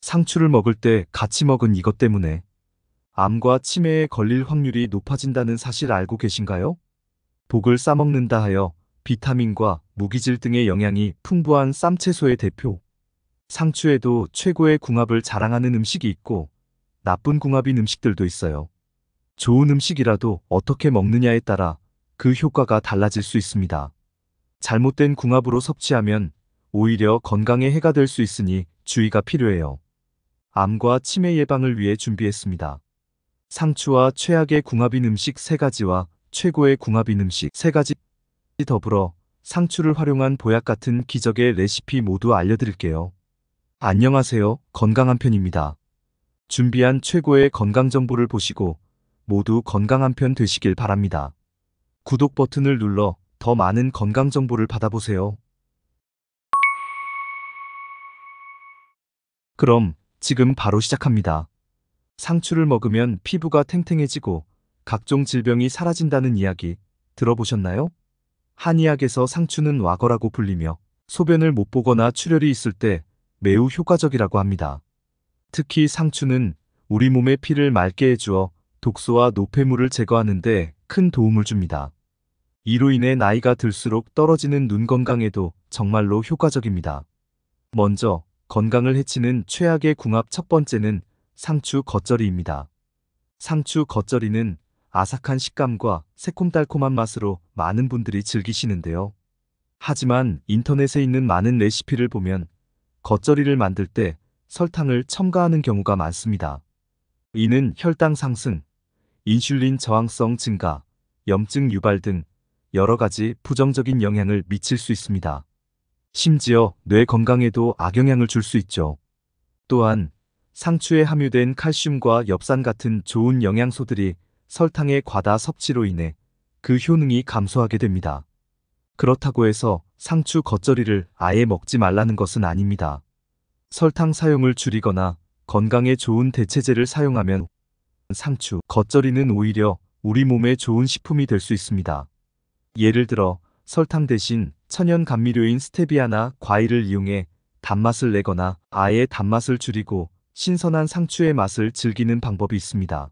상추를 먹을 때 같이 먹은 이것 때문에 암과 치매에 걸릴 확률이 높아진다는 사실 알고 계신가요? 복을 싸먹는다 하여 비타민과 무기질 등의 영양이 풍부한 쌈채소의 대표. 상추에도 최고의 궁합을 자랑하는 음식이 있고 나쁜 궁합인 음식들도 있어요. 좋은 음식이라도 어떻게 먹느냐에 따라 그 효과가 달라질 수 있습니다. 잘못된 궁합으로 섭취하면 오히려 건강에 해가 될 수 있으니 주의가 필요해요. 암과 치매 예방을 위해 준비했습니다. 상추와 최악의 궁합인 음식 3가지와 최고의 궁합인 음식 3가지 더불어 상추를 활용한 보약 같은 기적의 레시피 모두 알려드릴게요. 안녕하세요. 건강한 편입니다. 준비한 최고의 건강 정보를 보시고 모두 건강한 편 되시길 바랍니다. 구독 버튼을 눌러 더 많은 건강 정보를 받아보세요. 그럼 지금 바로 시작합니다. 상추를 먹으면 피부가 탱탱해지고 각종 질병이 사라진다는 이야기 들어보셨나요? 한의학에서 상추는 와거라고 불리며 소변을 못 보거나 출혈이 있을 때 매우 효과적이라고 합니다. 특히 상추는 우리 몸의 피를 맑게 해주어 독소와 노폐물을 제거하는 데 큰 도움을 줍니다. 이로 인해 나이가 들수록 떨어지는 눈 건강에도 정말로 효과적입니다. 먼저 건강을 해치는 최악의 궁합 첫 번째는 상추 겉절이입니다. 상추 겉절이는 아삭한 식감과 새콤달콤한 맛으로 많은 분들이 즐기시는데요. 하지만 인터넷에 있는 많은 레시피를 보면 겉절이를 만들 때 설탕을 첨가하는 경우가 많습니다. 이는 혈당 상승, 인슐린 저항성 증가, 염증 유발 등 여러 가지 부정적인 영향을 미칠 수 있습니다. 심지어 뇌 건강에도 악영향을 줄 수 있죠. 또한 상추에 함유된 칼슘과 엽산 같은 좋은 영양소들이 설탕의 과다 섭취로 인해 그 효능이 감소하게 됩니다. 그렇다고 해서 상추 겉절이를 아예 먹지 말라는 것은 아닙니다. 설탕 사용을 줄이거나 건강에 좋은 대체제를 사용하면 상추 겉절이는 오히려 우리 몸에 좋은 식품이 될 수 있습니다. 예를 들어 설탕 대신 천연 감미료인 스테비아나 과일을 이용해 단맛을 내거나 아예 단맛을 줄이고 신선한 상추의 맛을 즐기는 방법이 있습니다.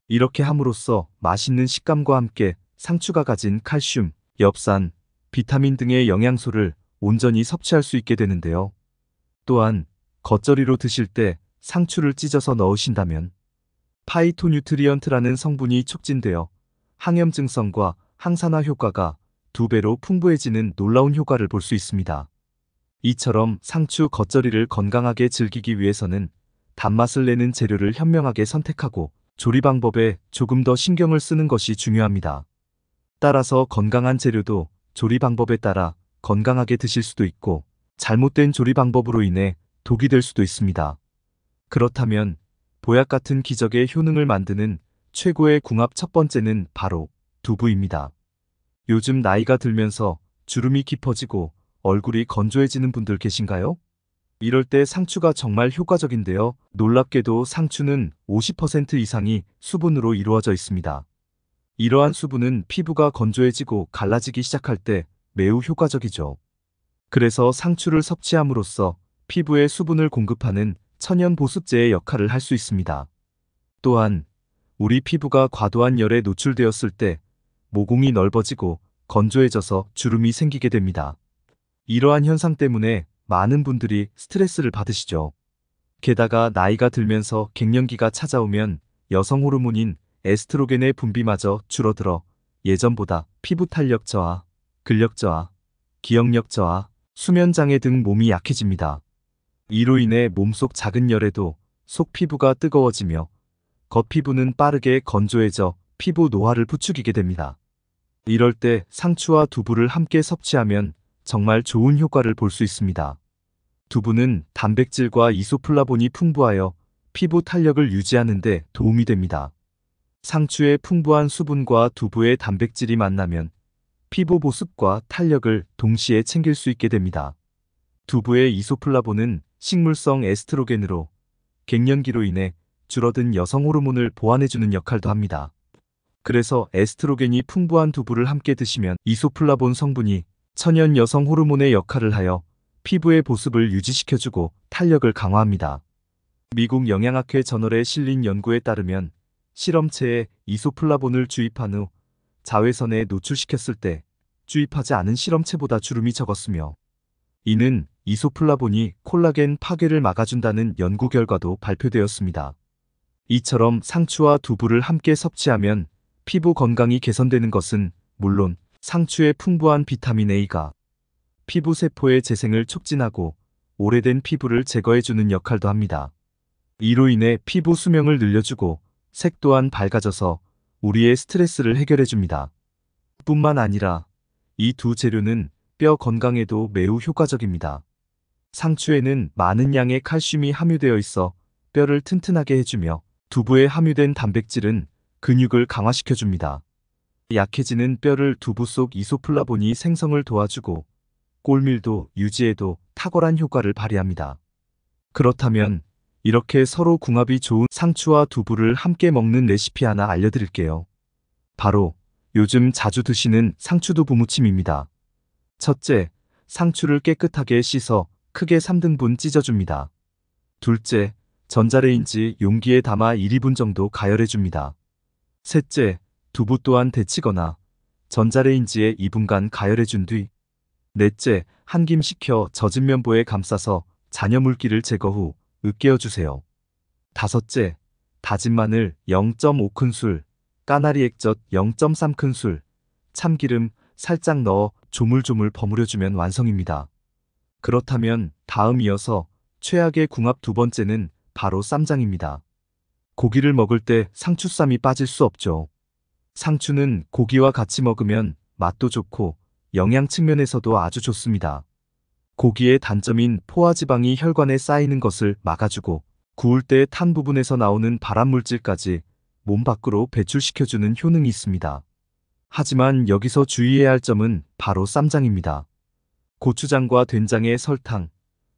이렇게 함으로써 맛있는 식감과 함께 상추가 가진 칼슘, 엽산, 비타민 등의 영양소를 온전히 섭취할 수 있게 되는데요. 또한 겉절이로 드실 때 상추를 찢어서 넣으신다면 파이토뉴트리언트라는 성분이 촉진되어 항염증성과 항산화 효과가 2배로 풍부해지는 놀라운 효과를 볼 수 있습니다. 이처럼 상추 겉절이를 건강하게 즐기기 위해서는 단맛을 내는 재료를 현명하게 선택하고 조리 방법에 조금 더 신경을 쓰는 것이 중요합니다. 따라서 건강한 재료도 조리 방법에 따라 건강하게 드실 수도 있고 잘못된 조리 방법으로 인해 독이 될 수도 있습니다. 그렇다면 보약 같은 기적의 효능을 만드는 최고의 궁합 첫 번째는 바로 두부입니다. 요즘 나이가 들면서 주름이 깊어지고 얼굴이 건조해지는 분들 계신가요? 이럴 때 상추가 정말 효과적인데요. 놀랍게도 상추는 50% 이상이 수분으로 이루어져 있습니다. 이러한 수분은 피부가 건조해지고 갈라지기 시작할 때 매우 효과적이죠. 그래서 상추를 섭취함으로써 피부에 수분을 공급하는 천연 보습제의 역할을 할 수 있습니다. 또한 우리 피부가 과도한 열에 노출되었을 때 모공이 넓어지고 건조해져서 주름이 생기게 됩니다. 이러한 현상 때문에 많은 분들이 스트레스를 받으시죠. 게다가 나이가 들면서 갱년기가 찾아오면 여성 호르몬인 에스트로겐의 분비마저 줄어들어 예전보다 피부 탄력 저하, 근력 저하, 기억력 저하, 수면 장애 등 몸이 약해집니다. 이로 인해 몸속 작은 열에도 속 피부가 뜨거워지며 겉피부는 빠르게 건조해져 피부 노화를 부추기게 됩니다. 이럴 때 상추와 두부를 함께 섭취하면 정말 좋은 효과를 볼 수 있습니다. 두부는 단백질과 이소플라본이 풍부하여 피부 탄력을 유지하는 데 도움이 됩니다. 상추의 풍부한 수분과 두부의 단백질이 만나면 피부 보습과 탄력을 동시에 챙길 수 있게 됩니다. 두부의 이소플라본은 식물성 에스트로겐으로 갱년기로 인해 줄어든 여성 호르몬을 보완해주는 역할도 합니다. 그래서 에스트로겐이 풍부한 두부를 함께 드시면 이소플라본 성분이 천연 여성 호르몬의 역할을 하여 피부의 보습을 유지시켜주고 탄력을 강화합니다. 미국 영양학회 저널에 실린 연구에 따르면 실험체에 이소플라본을 주입한 후 자외선에 노출시켰을 때 주입하지 않은 실험체보다 주름이 적었으며, 이는 이소플라본이 콜라겐 파괴를 막아준다는 연구 결과도 발표되었습니다. 이처럼 상추와 두부를 함께 섭취하면 피부 건강이 개선되는 것은 물론 상추의 풍부한 비타민 A가 피부 세포의 재생을 촉진하고 오래된 피부를 제거해주는 역할도 합니다. 이로 인해 피부 수명을 늘려주고 색 또한 밝아져서 우리의 스트레스를 해결해줍니다. 뿐만 아니라 이 두 재료는 뼈 건강에도 매우 효과적입니다. 상추에는 많은 양의 칼슘이 함유되어 있어 뼈를 튼튼하게 해주며, 두부에 함유된 단백질은 근육을 강화시켜줍니다. 약해지는 뼈를 두부 속 이소플라본이 생성을 도와주고 골밀도 유지에도 탁월한 효과를 발휘합니다. 그렇다면 이렇게 서로 궁합이 좋은 상추와 두부를 함께 먹는 레시피 하나 알려드릴게요. 바로 요즘 자주 드시는 상추두부 무침입니다. 첫째, 상추를 깨끗하게 씻어 크게 3등분 찢어줍니다. 둘째, 전자레인지 용기에 담아 1~2분 정도 가열해줍니다. 셋째, 두부 또한 데치거나 전자레인지에 2분간 가열해준 뒤, 넷째, 한 김 식혀 젖은 면보에 감싸서 잔여 물기를 제거 후 으깨어주세요. 다섯째, 다진 마늘 0.5큰술, 까나리 액젓 0.3큰술, 참기름 살짝 넣어 조물조물 버무려주면 완성입니다. 그렇다면 다음 이어서 최악의 궁합 두 번째는 바로 쌈장입니다. 고기를 먹을 때 상추쌈이 빠질 수 없죠. 상추는 고기와 같이 먹으면 맛도 좋고 영양 측면에서도 아주 좋습니다. 고기의 단점인 포화지방이 혈관에 쌓이는 것을 막아주고 구울 때 탄 부분에서 나오는 발암물질까지 몸 밖으로 배출시켜주는 효능이 있습니다. 하지만 여기서 주의해야 할 점은 바로 쌈장입니다. 고추장과 된장에 설탕,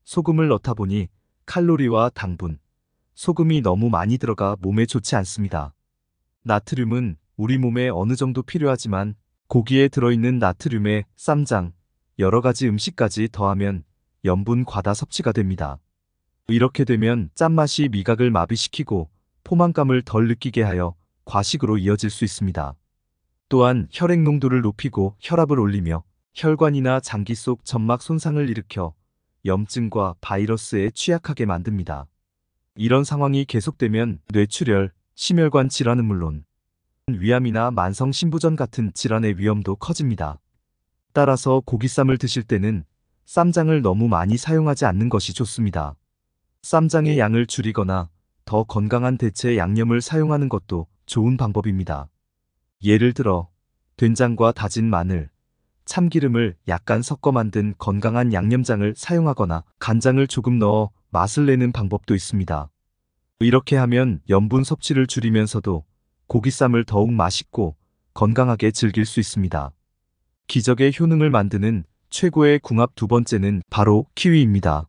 소금을 넣다 보니 칼로리와 당분, 소금이 너무 많이 들어가 몸에 좋지 않습니다. 나트륨은 우리 몸에 어느 정도 필요하지만 고기에 들어있는 나트륨에 쌈장, 여러 가지 음식까지 더하면 염분 과다 섭취가 됩니다. 이렇게 되면 짠맛이 미각을 마비시키고 포만감을 덜 느끼게 하여 과식으로 이어질 수 있습니다. 또한 혈액 농도를 높이고 혈압을 올리며 혈관이나 장기 속 점막 손상을 일으켜 염증과 바이러스에 취약하게 만듭니다. 이런 상황이 계속되면 뇌출혈, 심혈관 질환은 물론 위암이나 만성 신부전 같은 질환의 위험도 커집니다. 따라서 고기쌈을 드실 때는 쌈장을 너무 많이 사용하지 않는 것이 좋습니다. 쌈장의 양을 줄이거나 더 건강한 대체 양념을 사용하는 것도 좋은 방법입니다. 예를 들어 된장과 다진 마늘, 참기름을 약간 섞어 만든 건강한 양념장을 사용하거나 간장을 조금 넣어 맛을 내는 방법도 있습니다. 이렇게 하면 염분 섭취를 줄이면서도 고기쌈을 더욱 맛있고 건강하게 즐길 수 있습니다. 기적의 효능을 만드는 최고의 궁합 두 번째는 바로 키위입니다.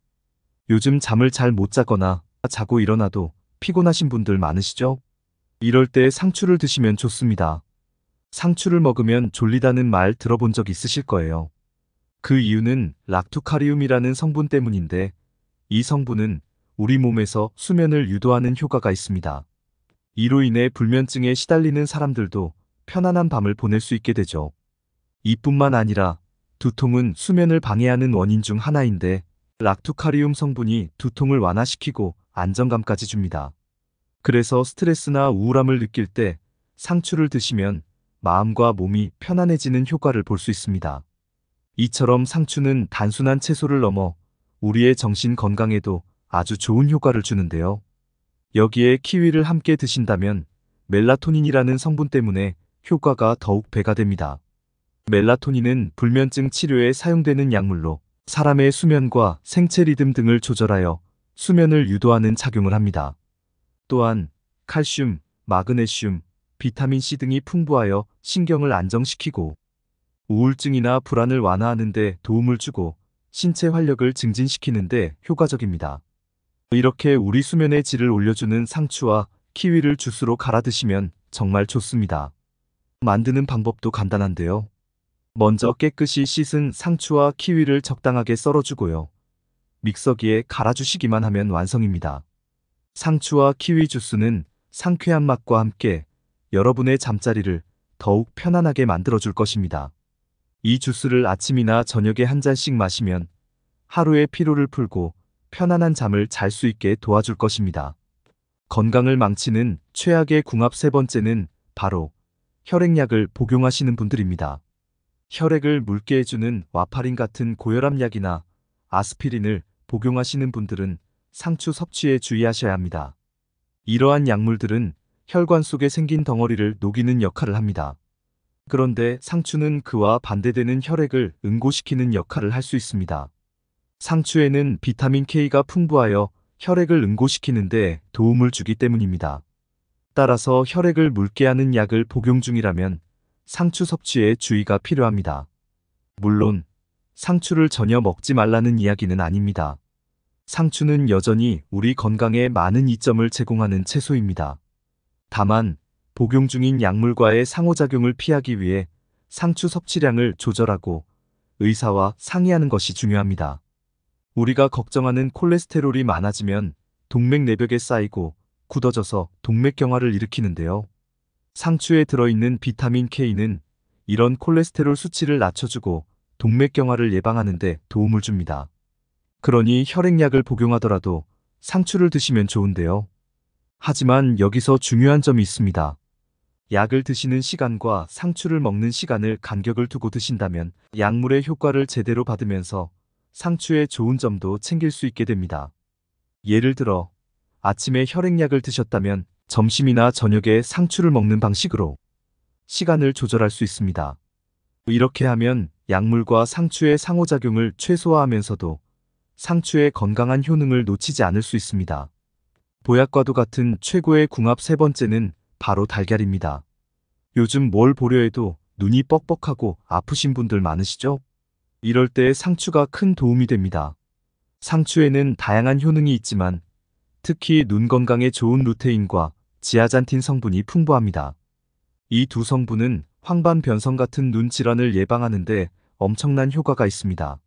요즘 잠을 잘 못 자거나 자고 일어나도 피곤하신 분들 많으시죠? 이럴 때 상추를 드시면 좋습니다. 상추를 먹으면 졸리다는 말 들어본 적 있으실 거예요. 그 이유는 락투카리움이라는 성분 때문인데, 이 성분은 우리 몸에서 수면을 유도하는 효과가 있습니다. 이로 인해 불면증에 시달리는 사람들도 편안한 밤을 보낼 수 있게 되죠. 이뿐만 아니라 두통은 수면을 방해하는 원인 중 하나인데, 락투카리움 성분이 두통을 완화시키고 안정감까지 줍니다. 그래서 스트레스나 우울함을 느낄 때 상추를 드시면 마음과 몸이 편안해지는 효과를 볼 수 있습니다. 이처럼 상추는 단순한 채소를 넘어 우리의 정신 건강에도 아주 좋은 효과를 주는데요. 여기에 키위를 함께 드신다면 멜라토닌이라는 성분 때문에 효과가 더욱 배가 됩니다. 멜라토닌은 불면증 치료에 사용되는 약물로 사람의 수면과 생체 리듬 등을 조절하여 수면을 유도하는 작용을 합니다. 또한 칼슘, 마그네슘, 비타민C 등이 풍부하여 신경을 안정시키고 우울증이나 불안을 완화하는 데 도움을 주고 신체 활력을 증진시키는 데 효과적입니다. 이렇게 우리 수면의 질을 올려주는 상추와 키위를 주스로 갈아 드시면 정말 좋습니다. 만드는 방법도 간단한데요. 먼저 깨끗이 씻은 상추와 키위를 적당하게 썰어주고요. 믹서기에 갈아주시기만 하면 완성입니다. 상추와 키위 주스는 상쾌한 맛과 함께 여러분의 잠자리를 더욱 편안하게 만들어줄 것입니다. 이 주스를 아침이나 저녁에 한 잔씩 마시면 하루의 피로를 풀고 편안한 잠을 잘 수 있게 도와줄 것입니다. 건강을 망치는 최악의 궁합 세 번째는 바로 혈액약을 복용하시는 분들입니다. 혈액을 묽게 해주는 와파린 같은 고혈압 약이나 아스피린을 복용하시는 분들은 상추 섭취에 주의하셔야 합니다. 이러한 약물들은 혈관 속에 생긴 덩어리를 녹이는 역할을 합니다. 그런데 상추는 그와 반대되는 혈액을 응고시키는 역할을 할 수 있습니다. 상추에는 비타민 K가 풍부하여 혈액을 응고시키는 데 도움을 주기 때문입니다. 따라서 혈액을 묽게 하는 약을 복용 중이라면 상추 섭취에 주의가 필요합니다. 물론 상추를 전혀 먹지 말라는 이야기는 아닙니다. 상추는 여전히 우리 건강에 많은 이점을 제공하는 채소입니다. 다만 복용 중인 약물과의 상호작용을 피하기 위해 상추 섭취량을 조절하고 의사와 상의하는 것이 중요합니다. 우리가 걱정하는 콜레스테롤이 많아지면 동맥 내벽에 쌓이고 굳어져서 동맥경화를 일으키는데요. 상추에 들어있는 비타민 K는 이런 콜레스테롤 수치를 낮춰주고 동맥경화를 예방하는 데 도움을 줍니다. 그러니 혈액약을 복용하더라도 상추를 드시면 좋은데요. 하지만 여기서 중요한 점이 있습니다. 약을 드시는 시간과 상추를 먹는 시간을 간격을 두고 드신다면 약물의 효과를 제대로 받으면서 상추의 좋은 점도 챙길 수 있게 됩니다. 예를 들어 아침에 혈액약을 드셨다면 점심이나 저녁에 상추를 먹는 방식으로 시간을 조절할 수 있습니다. 이렇게 하면 약물과 상추의 상호작용을 최소화하면서도 상추의 건강한 효능을 놓치지 않을 수 있습니다. 보약과도 같은 최고의 궁합 세 번째는 바로 달걀입니다. 요즘 뭘 보려 해도 눈이 뻑뻑하고 아프신 분들 많으시죠? 이럴 때 상추가 큰 도움이 됩니다. 상추에는 다양한 효능이 있지만 특히 눈 건강에 좋은 루테인과 지아잔틴 성분이 풍부합니다. 이 두 성분은 황반 변성 같은 눈 질환을 예방하는 데 엄청난 효과가 있습니다.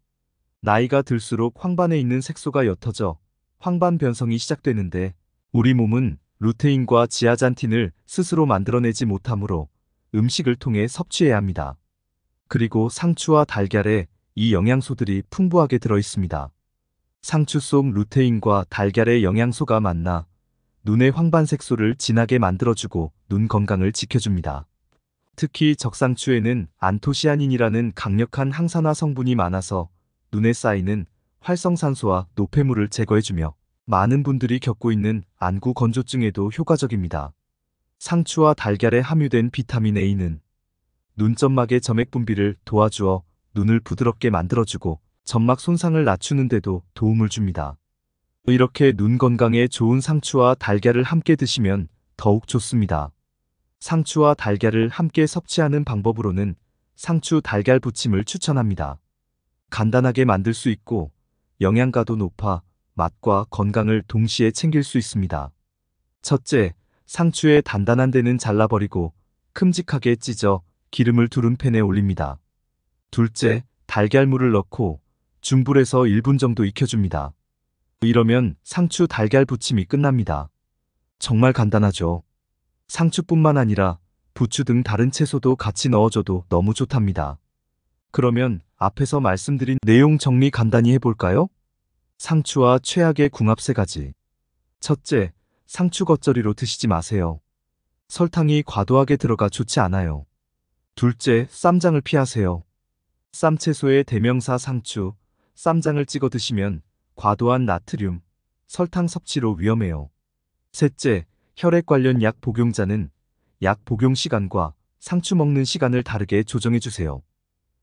나이가 들수록 황반에 있는 색소가 옅어져 황반 변성이 시작되는데 우리 몸은 루테인과 지아잔틴을 스스로 만들어내지 못하므로 음식을 통해 섭취해야 합니다. 그리고 상추와 달걀에 이 영양소들이 풍부하게 들어있습니다. 상추 속 루테인과 달걀의 영양소가 만나 눈의 황반색소를 진하게 만들어주고 눈 건강을 지켜줍니다. 특히 적상추에는 안토시아닌이라는 강력한 항산화 성분이 많아서 눈에 쌓이는 활성산소와 노폐물을 제거해주며 많은 분들이 겪고 있는 안구 건조증에도 효과적입니다. 상추와 달걀에 함유된 비타민 A는 눈점막의 점액 분비를 도와주어 눈을 부드럽게 만들어주고 점막 손상을 낮추는 데도 도움을 줍니다. 이렇게 눈 건강에 좋은 상추와 달걀을 함께 드시면 더욱 좋습니다. 상추와 달걀을 함께 섭취하는 방법으로는 상추 달걀 부침을 추천합니다. 간단하게 만들 수 있고 영양가도 높아 맛과 건강을 동시에 챙길 수 있습니다. 첫째, 상추의 단단한 데는 잘라버리고 큼직하게 찢어 기름을 두른 팬에 올립니다. 둘째, 달걀물을 넣고 중불에서 1분 정도 익혀줍니다. 이러면 상추 달걀 부침이 끝납니다. 정말 간단하죠. 상추뿐만 아니라 부추 등 다른 채소도 같이 넣어줘도 너무 좋답니다. 그러면 앞에서 말씀드린 내용 정리 간단히 해볼까요? 상추와 최악의 궁합 세 가지. 첫째, 상추 겉절이로 드시지 마세요. 설탕이 과도하게 들어가 좋지 않아요. 둘째, 쌈장을 피하세요. 쌈채소의 대명사 상추, 쌈장을 찍어 드시면 과도한 나트륨, 설탕 섭취로 위험해요. 셋째, 혈액 관련 약 복용자는 약 복용 시간과 상추 먹는 시간을 다르게 조정해 주세요.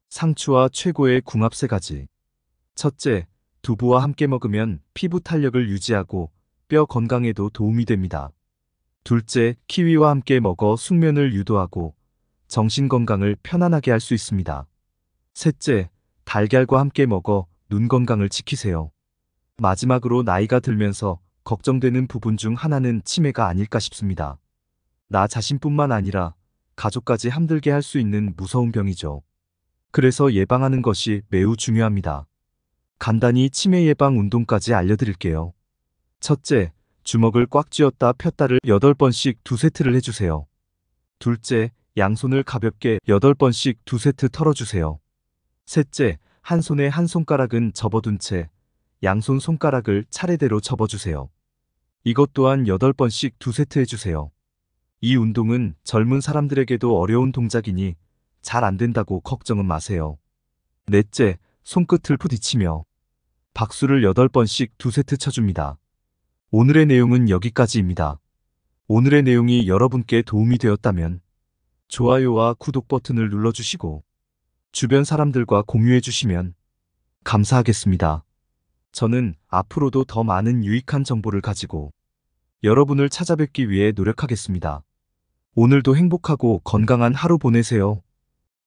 상추와 최고의 궁합 세 가지. 첫째, 두부와 함께 먹으면 피부 탄력을 유지하고 뼈 건강에도 도움이 됩니다. 둘째, 키위와 함께 먹어 숙면을 유도하고 정신 건강을 편안하게 할 수 있습니다. 셋째, 달걀과 함께 먹어 눈 건강을 지키세요. 마지막으로 나이가 들면서 걱정되는 부분 중 하나는 치매가 아닐까 싶습니다. 나 자신뿐만 아니라 가족까지 힘들게 할 수 있는 무서운 병이죠. 그래서 예방하는 것이 매우 중요합니다. 간단히 치매 예방 운동까지 알려드릴게요. 첫째, 주먹을 꽉 쥐었다 폈다를 8번씩 2세트를 해주세요. 둘째, 양손을 가볍게 8번씩 2세트 털어주세요. 셋째, 한 손에 한 손가락은 접어둔 채 양손 손가락을 차례대로 접어주세요. 이것 또한 8번씩 2세트 해주세요. 이 운동은 젊은 사람들에게도 어려운 동작이니 잘 안 된다고 걱정은 마세요. 넷째, 손끝을 부딪히며 박수를 8번씩 2세트 쳐줍니다. 오늘의 내용은 여기까지입니다. 오늘의 내용이 여러분께 도움이 되었다면 좋아요와 구독 버튼을 눌러주시고 주변 사람들과 공유해 주시면 감사하겠습니다. 저는 앞으로도 더 많은 유익한 정보를 가지고 여러분을 찾아뵙기 위해 노력하겠습니다. 오늘도 행복하고 건강한 하루 보내세요.